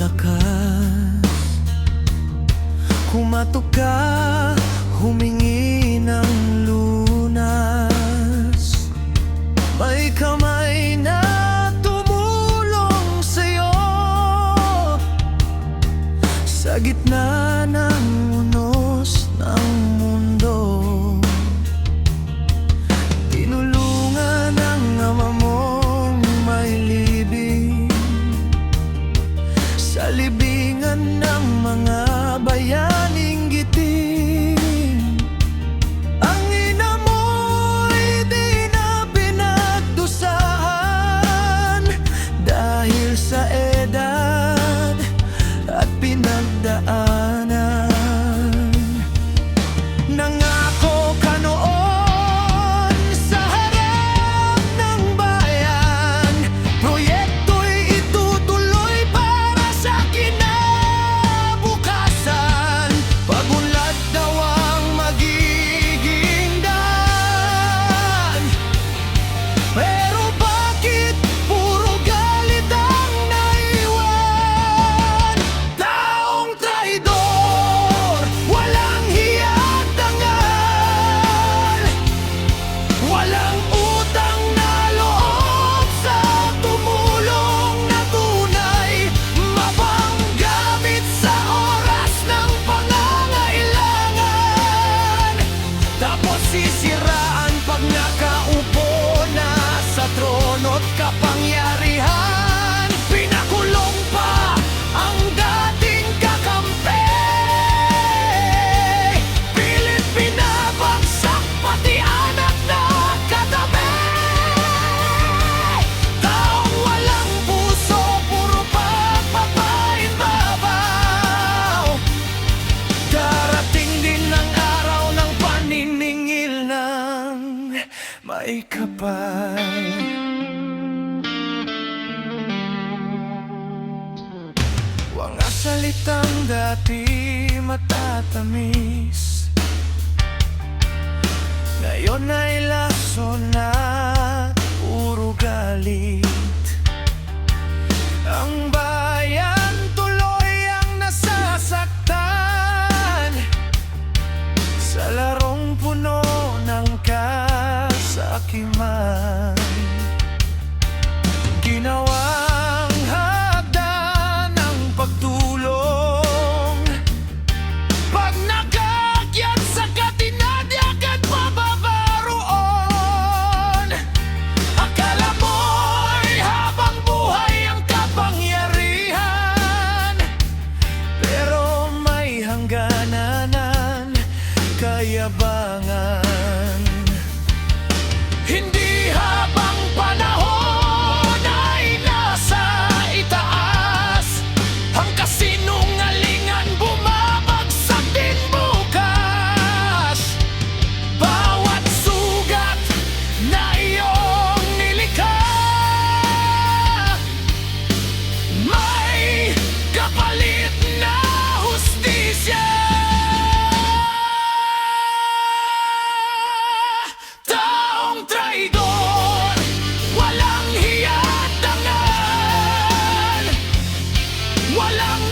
lakas. Kumatok ka, humingi ng lunas. May kamay na tumulong sa'yo sa gitna ng unos ng mundo. Tinulungan ng ama mong may libing sa libingan ng mga bayaning giting. Ang ina mo'y di na pinagdusahan dahil sa edad at pinagdaanan. Nangako ka noon sa harap ng bayan, proyekto'y itutuloy para sa kinabukasan. Pag-unlad daw ang magiging daan. Pero bakit puro galit ang naiwan? Taong traidor, walang hiya't dangal, walang utang na loob sa tumulong na tunay, mapanggamit sa oras ng pangangailangan. Tapos sisiraan pag nakaupo na sa trono't kapangyarihan. Pinakulong pa ang dating kakampi, pilit pinabagsak pati anak na katabi. Taong walang puso, puro pagpapainbabaw. Darating din ang araw ng paniningil ng may kapal. Mga salitang dati matatamis, ngayon ay lason at puro galit. Ang bayan tuloy ang nasasaktan sa larong puno ng kasakiman. Ginawang hagdan ng pagtulong, pag nakakyat sa katinadyak at pababaroon. Akala mo'y habang buhay ang kapangyarihan, pero may hangganan, kayabangan. Hindi habang panahon ay nasa itaas, ang kasinungalingan bumabagsak din bukas. Bawat sugat na iyong nilikha, may kapalit na hustisya. Taong traidor, walang hiya't dangal, walang